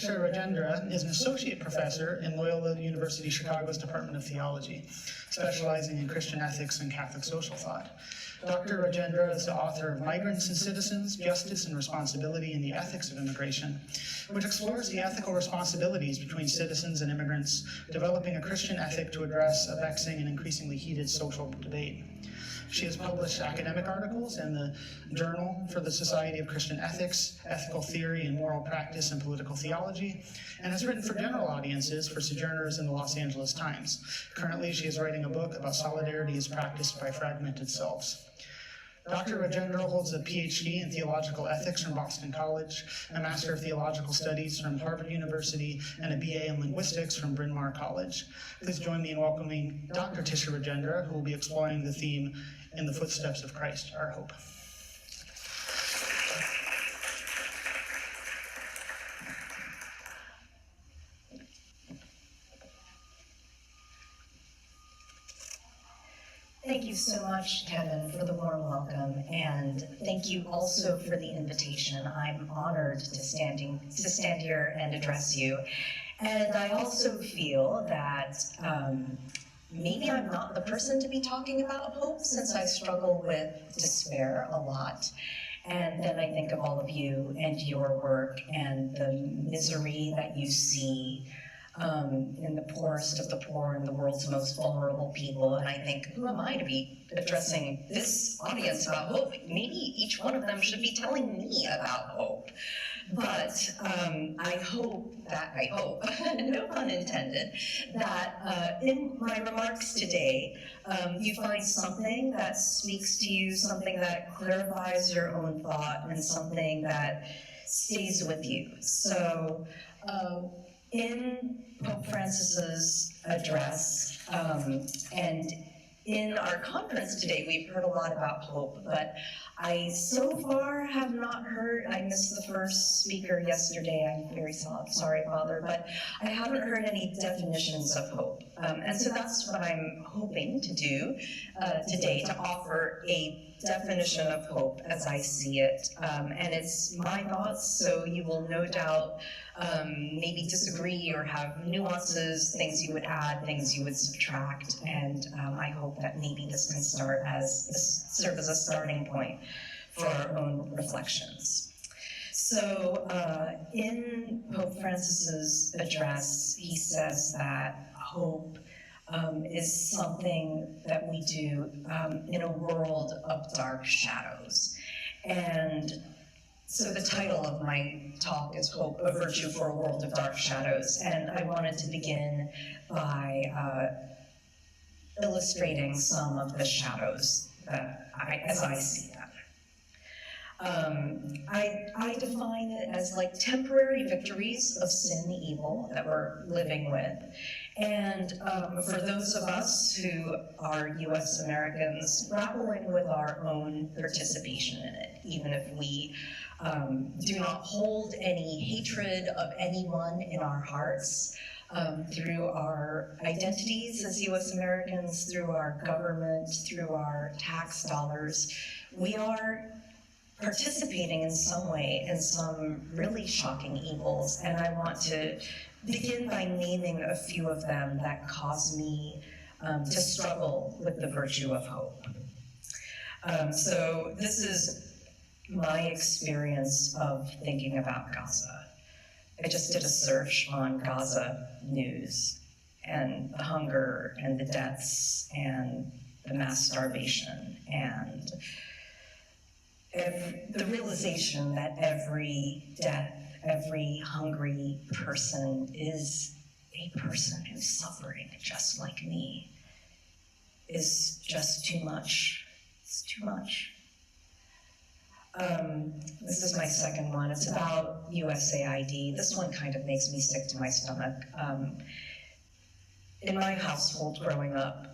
Tisha Rajendra is an associate professor in Loyola University Chicago's Department of Theology, specializing in Christian ethics and Catholic social thought. Dr. Rajendra is the author of Migrants and Citizens, Justice and Responsibility in the Ethics of Immigration, which explores the ethical responsibilities between citizens and immigrants, developing a Christian ethic to address a vexing and increasingly heated social debate. She has published academic articles in the Journal for the Society of Christian Ethics, Ethical Theory and Moral Practice and Political Theology, and has written for general audiences for sojourners in the Los Angeles Times. Currently, she is writing a book about solidarity as practiced by fragmented selves. Dr. Rajendra holds a Ph.D. in Theological Ethics from Boston College, a Master of Theological Studies from Harvard University, and a BA in Linguistics from Bryn Mawr College. Please join me in welcoming Dr. Tisha Rajendra, who will be exploring the theme In the Footsteps of Christ, Our Hope. Thank you so much, Kevin, for the warm welcome, and thank you also for the invitation. I'm honored to stand here and address you. And I also feel that maybe I'm not the person to be talking about hope, since I struggle with despair a lot. And then I think of all of you and your work and the misery that you see in the poorest of the poor and the world's most vulnerable people. And I think, who am I to be addressing this audience about hope? Maybe each one of them should be telling me about hope. But I hope, no pun intended, that in my remarks today, you find something that speaks to you, something that clarifies your own thought, and something that stays with you. So in Pope Francis's address, and in our conference today, we've heard a lot about hope, but I so far have not heard, I missed the first speaker yesterday, I'm very sorry, Father, but I haven't heard any definitions of hope. And so that's what I'm hoping to do today, to offer a definition of hope as I see it. And it's my thoughts, so you will no doubt maybe disagree or have nuances, things you would add, things you would subtract, and I hope that maybe this can serve as a starting point for our own reflections. So in Pope Francis's address, he says that hope is something that we do in a world of dark shadows. And so the title of my talk is Hope, a Virtue for a World of Dark Shadows. And I wanted to begin by illustrating some of the shadows as I see them. I define it as like temporary victories of sin and evil that we're living with. And for those of us who are US Americans, grappling with our own participation in it, even if we do not hold any hatred of anyone in our hearts, through our identities as US Americans, through our government, through our tax dollars, we are participating in some way in some really shocking evils. And I want to begin by naming a few of them that cause me to struggle with the virtue of hope. So this is my experience of thinking about Gaza. I just did a search on Gaza news and the hunger and the deaths and the mass starvation and the realization that every death, every hungry person is a person who's suffering just like me is just too much. It's too much. This is my second one. It's about USAID. This one kind of makes me sick to my stomach. In my household growing up,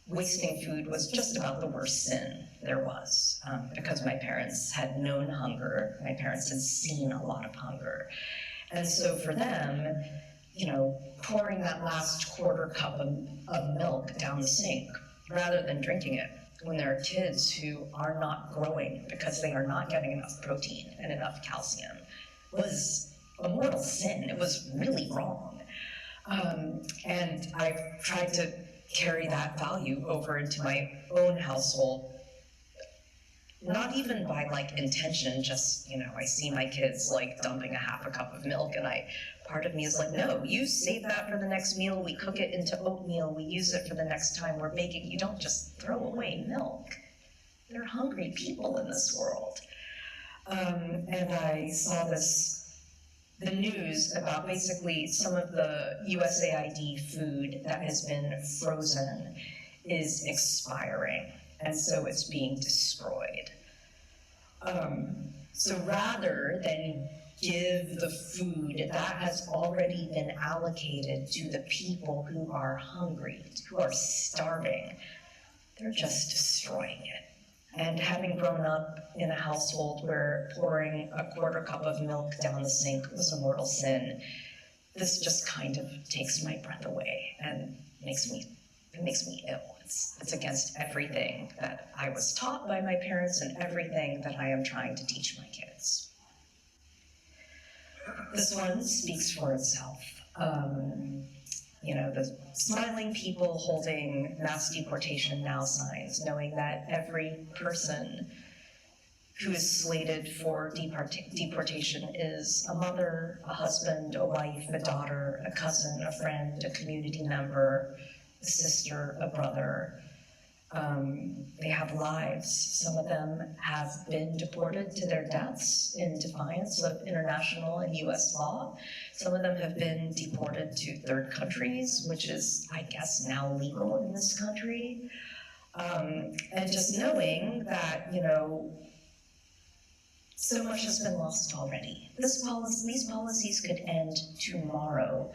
wasting food was just about the worst sin there was, because my parents had known hunger. My parents had seen a lot of hunger. And so for them, pouring that last quarter cup of milk down the sink rather than drinking it when there are kids who are not growing because they are not getting enough protein and enough calcium was a mortal sin. It was really wrong. And I've tried to carry that value over into my own household, not even by like intention, just, I see my kids like dumping a half a cup of milk, and part of me is like, no, you save that for the next meal, we cook it into oatmeal, we use it for the next time we're baking. You don't just throw away milk. There are hungry people in this world. And I saw the news about basically some of the USAID food that has been frozen is expiring, and so it's being destroyed. So rather than give the food that has already been allocated to the people who are hungry, who are starving, they're just destroying it. And having grown up in a household where pouring a quarter cup of milk down the sink was a mortal sin, this just kind of takes my breath away and makes me ill. It's against everything that I was taught by my parents and everything that I am trying to teach my kids. This one speaks for itself. The smiling people holding mass deportation now signs, knowing that every person who is slated for deportation is a mother, a husband, a wife, a daughter, a cousin, a friend, a community member, a sister, a brother. They have lives. Some of them have been deported to their deaths in defiance of international and US law. Some of them have been deported to third countries, which is, I guess, now legal in this country. And just knowing that, so much has been lost already. These policies could end tomorrow,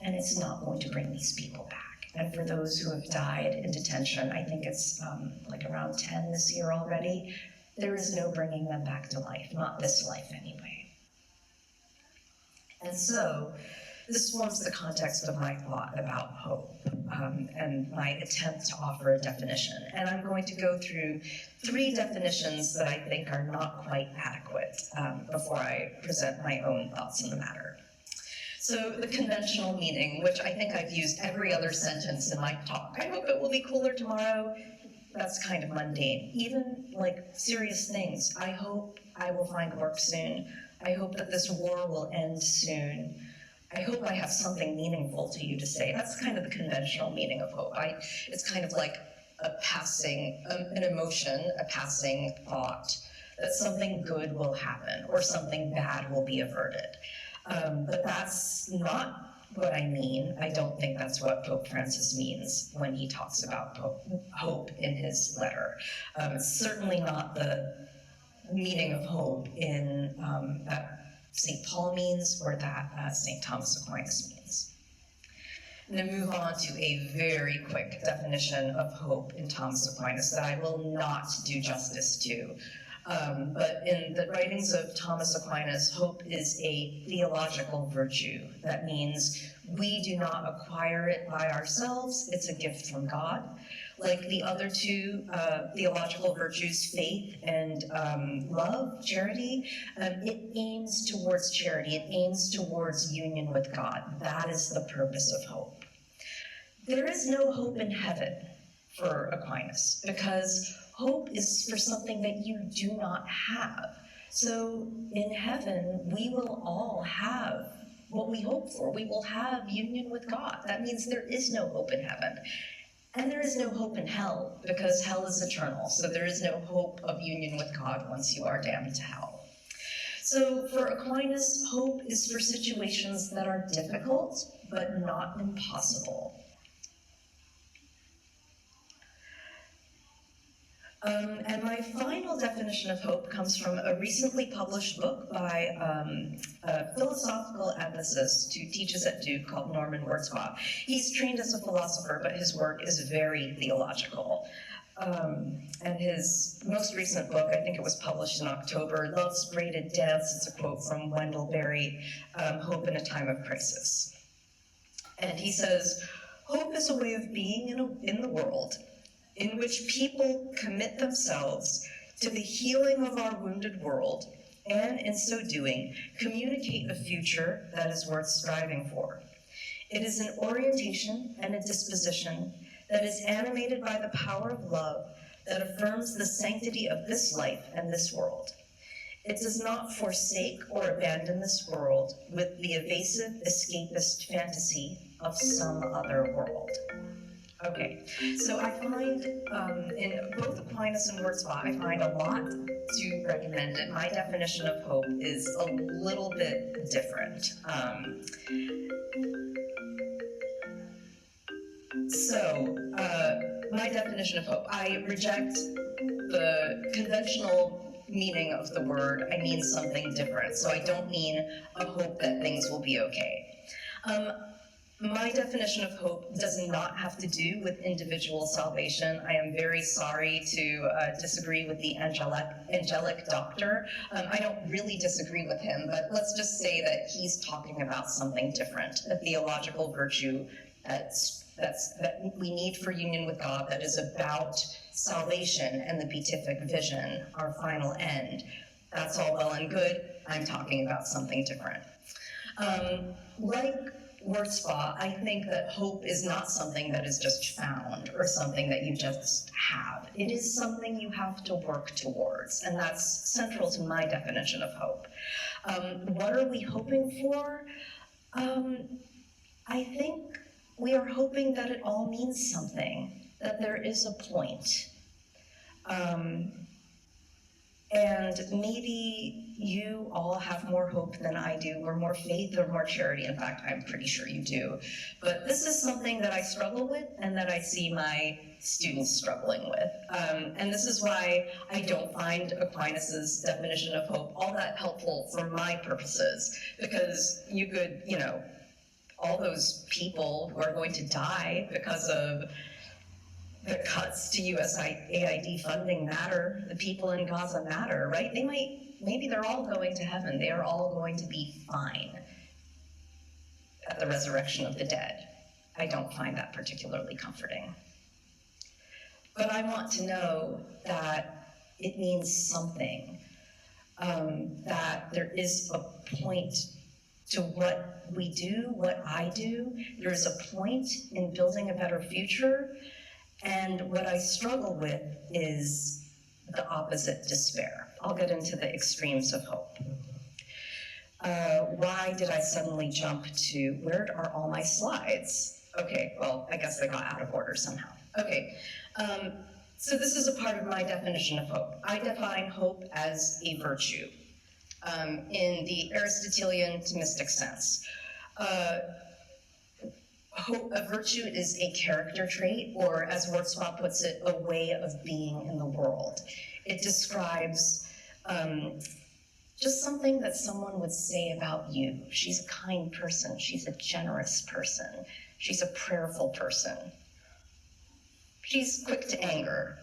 and it's not going to bring these people back. And for those who have died in detention, I think it's around 10 this year already, there is no bringing them back to life, not this life anyway. And so, this forms the context of my thought about hope and my attempt to offer a definition. And I'm going to go through 3 definitions that I think are not quite adequate before I present my own thoughts on the matter. So the conventional meaning, which I think I've used every other sentence in my talk. I hope it will be cooler tomorrow. That's kind of mundane. Even serious things. I hope I will find work soon. I hope that this war will end soon. I hope I have something meaningful to you to say. That's kind of the conventional meaning of hope. It's kind of like a passing, an emotion, a passing thought that something good will happen or something bad will be averted. But that's not what I mean. I don't think that's what Pope Francis means when he talks about hope in his letter. It's certainly not the meaning of hope in that St. Paul means or that St. Thomas Aquinas means. I'm going to move on to a very quick definition of hope in Thomas Aquinas that I will not do justice to. But in the writings of Thomas Aquinas, hope is a theological virtue. That means we do not acquire it by ourselves. It's a gift from God. Like the other 2 theological virtues, faith and love, charity, it aims towards charity. It aims towards union with God. That is the purpose of hope. There is no hope in heaven for Aquinas because hope is for something that you do not have. So in heaven, we will all have what we hope for. We will have union with God. That means there is no hope in heaven. And there is no hope in hell, because hell is eternal. So there is no hope of union with God once you are damned to hell. So for Aquinas, hope is for situations that are difficult, but not impossible. And my final definition of hope comes from a recently published book by a philosophical ethicist who teaches at Duke called Norman Wurzbach. He's trained as a philosopher, but his work is very theological. And his most recent book, I think it was published in October, Love's Braided Dance. It's a quote from Wendell Berry, Hope in a Time of Crisis. And he says, hope is a way of being in the world in which people commit themselves to the healing of our wounded world and in so doing, communicate a future that is worth striving for. It is an orientation and a disposition that is animated by the power of love that affirms the sanctity of this life and this world. It does not forsake or abandon this world with the evasive escapist fantasy of some other world. Okay, so I find in both Aquinas and Wurzbach, I find a lot to recommend it. My definition of hope is a little bit different. My definition of hope, I reject the conventional meaning of the word. I mean something different. So I don't mean a hope that things will be okay. My definition of hope does not have to do with individual salvation. I am very sorry to disagree with the angelic doctor. I don't really disagree with him, but let's just say that he's talking about something different, a theological virtue that we need for union with God, that is about salvation and the beatific vision, our final end. That's all well and good. I'm talking about something different. Like Wurzbach, I think that hope is not something that is just found or something that you just have. It is something you have to work towards, and that's central to my definition of hope. What are we hoping for? I think we are hoping that it all means something, that there is a point. And maybe you all have more hope than I do, or more faith, or more charity. In fact, I'm pretty sure you do. But this is something that I struggle with and that I see my students struggling with. And this is why I don't find Aquinas' definition of hope all that helpful for my purposes, because you could, all those people who are going to die because of the cuts to USAID funding matter, the people in Gaza matter, right? Maybe they're all going to heaven. They are all going to be fine at the resurrection of the dead. I don't find that particularly comforting. But I want to know that it means something, that there is a point to what we do, what I do. There is a point in building a better future. And what I struggle with is the opposite, despair. I'll get into the extremes of hope. Why did I suddenly jump to, where are all my slides? Okay, well, I guess they got out of order somehow. Okay, so this is a part of my definition of hope. I define hope as a virtue in the Aristotelian Thomistic sense. Hope, a virtue is a character trait, or as Wurzbach puts it, a way of being in the world. It describes just something that someone would say about you. She's a kind person, she's a generous person, she's a prayerful person. She's quick to anger.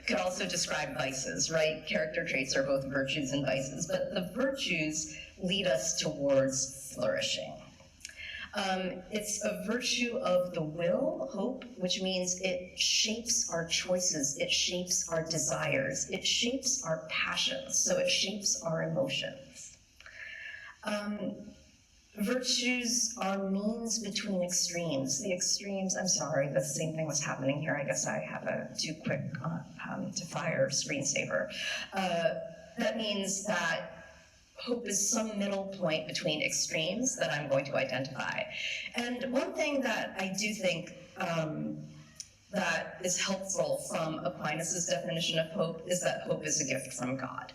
Could also describe vices, right? Character traits are both virtues and vices, but the virtues lead us towards flourishing. It's a virtue of the will, hope, which means it shapes our choices, it shapes our desires, it shapes our passions, so it shapes our emotions. Virtues are means between extremes. The extremes, I'm sorry, the same thing was happening here. I guess I have a too quick to fire screensaver. That means that hope is some middle point between extremes that I'm going to identify. And one thing that I do think that is helpful from Aquinas' definition of hope is that hope is a gift from God.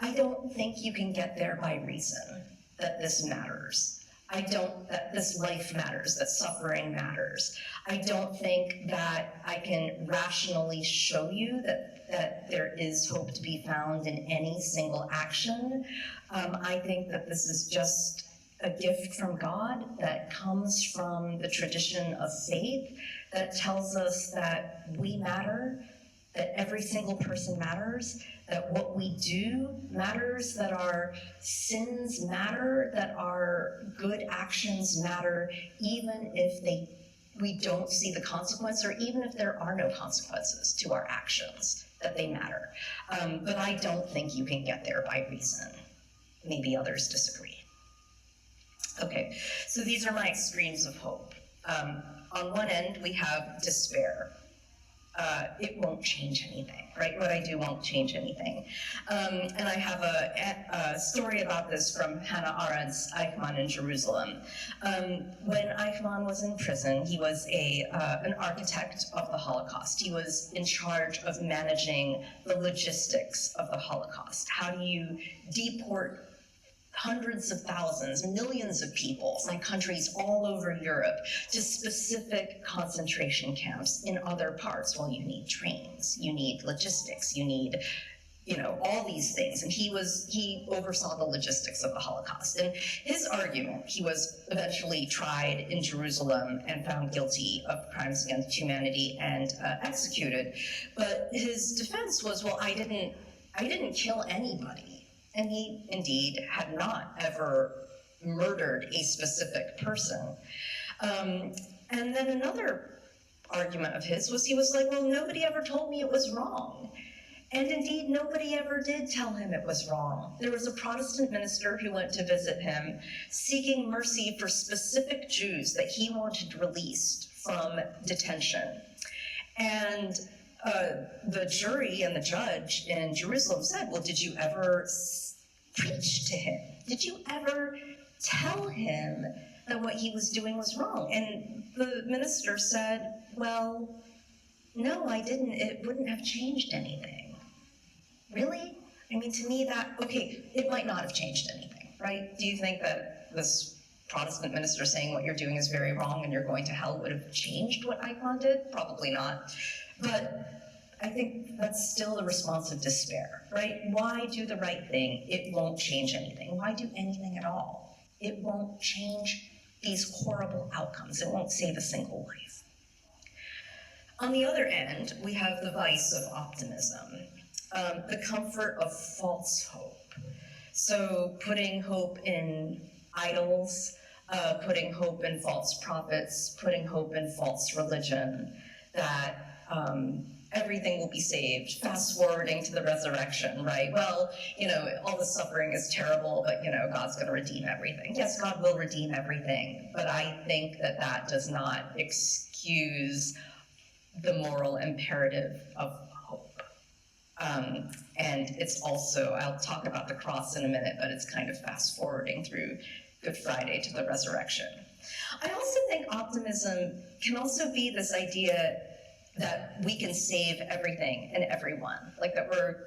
I don't think you can get there by reason, that this matters. That this life matters, that suffering matters. I don't think that I can rationally show you that there is hope to be found in any single action. I think that this is just a gift from God that comes from the tradition of faith that tells us that we matter, that every single person matters, that what we do matters, that our sins matter, that our good actions matter, even if we don't see the consequence, or even if there are no consequences to our actions. that they matter. But I don't think you can get there by reason. Maybe others disagree. Okay, so these are my extremes of hope. On one end, we have despair. It won't change anything, right? What I do won't change anything. And I have a story about this from Hannah Arendt's Eichmann in Jerusalem. When Eichmann was in prison, he was an architect of the Holocaust. He was in charge of managing the logistics of the Holocaust. How do you deport hundreds of thousands, millions of people from countries all over Europe to specific concentration camps in other parts? Well, you need trains, you need logistics, you need, all these things. And he oversaw the logistics of the Holocaust. And his argument, he was eventually tried in Jerusalem and found guilty of crimes against humanity and executed. But his defense was, well, I didn't kill anybody. And he, indeed, had not ever murdered a specific person. And then another argument of his was, he was like, well, nobody ever told me it was wrong. And indeed, nobody ever did tell him it was wrong. There was a Protestant minister who went to visit him, seeking mercy for specific Jews that he wanted released from detention. And the jury and the judge in Jerusalem said, well, did you ever preach to him? Did you ever tell him that what he was doing was wrong? And the minister said, well, no, I didn't. It wouldn't have changed anything. Really? I mean, to me, it might not have changed anything, right? Do you think that this Protestant minister saying what you're doing is very wrong and you're going to hell would have changed what Eichmann did? Probably not. But I think that's still a response of despair, right? Why do the right thing? It won't change anything. Why do anything at all? It won't change these horrible outcomes. It won't save a single life. On the other end, we have the vice of optimism, the comfort of false hope. So putting hope in idols, putting hope in false prophets, putting hope in false religion, that everything will be saved, fast forwarding to the resurrection, right? Well, all the suffering is terrible, but, God's going to redeem everything. Yes, God will redeem everything, but I think that does not excuse the moral imperative of hope. And it's also, I'll talk about the cross in a minute, but it's kind of fast forwarding through Good Friday to the resurrection. I also think optimism can also be this idea that we can save everything and everyone.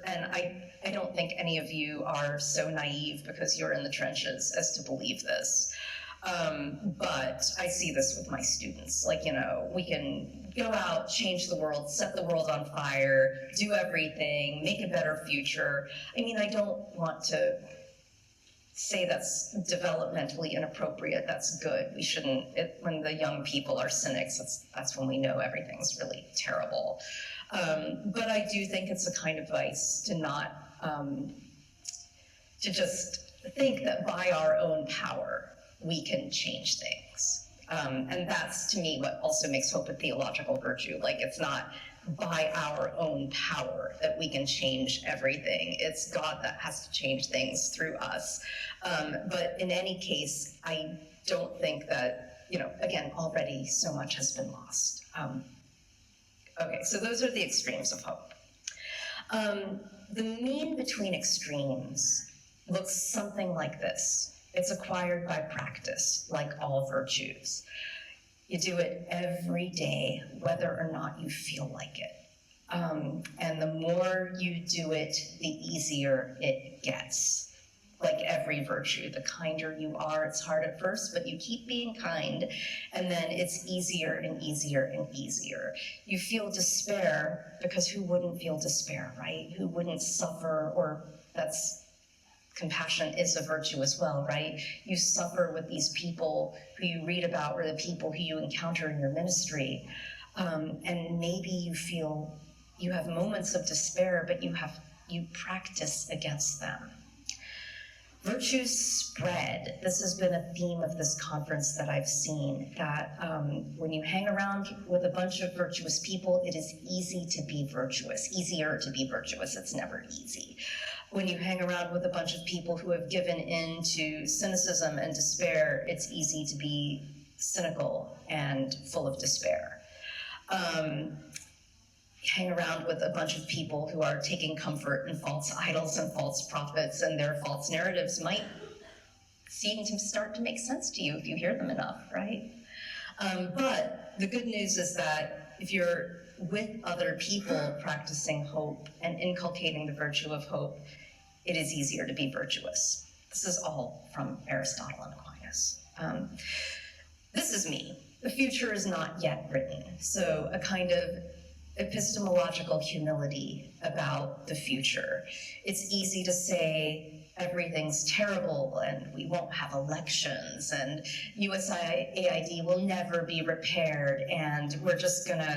And I don't think any of you are so naive because you're in the trenches as to believe this. But I see this with my students. We can go out, change the world, set the world on fire, do everything, make a better future. I mean, I don't want to say that's developmentally inappropriate. That's good. We shouldn't, when the young people are cynics, that's when we know everything's really terrible. But I do think it's a kind of vice to not, to just think that by our own power, we can change things. And that's, to me, what also makes hope a theological virtue. It's not by our own power that we can change everything. It's God that has to change things through us. But in any case, I don't think that, again, already so much has been lost. Okay, so those are the extremes of hope. The mean between extremes looks something like this. It's acquired by practice, like all virtues. You do it every day, whether or not you feel like it. And the more you do it, the easier it gets. Like every virtue, the kinder you are, it's hard at first, but you keep being kind, and then it's easier and easier and easier. You feel despair, because who wouldn't feel despair, right? Who wouldn't suffer, or compassion is a virtue as well, right? You suffer with these people who you read about, or the people who you encounter in your ministry, and maybe you feel you have moments of despair, but you practice against them. Virtue spread. This has been a theme of this conference that I've seen, that when you hang around with a bunch of virtuous people, it is easy to be virtuous, easier to be virtuous. It's never easy. When you hang around with a bunch of people who have given in to cynicism and despair, it's easy to be cynical and full of despair. Hang around with a bunch of people who are taking comfort in false idols and false prophets, and their false narratives might seem to start to make sense to you if you hear them enough, right? But the good news is that if you're with other people practicing hope and inculcating the virtue of hope, it is easier to be virtuous. This is all from Aristotle and Aquinas. This is me. The future is not yet written, so a kind of epistemological humility about the future. It's easy to say everything's terrible and we won't have elections and USAID will never be repaired and we're just gonna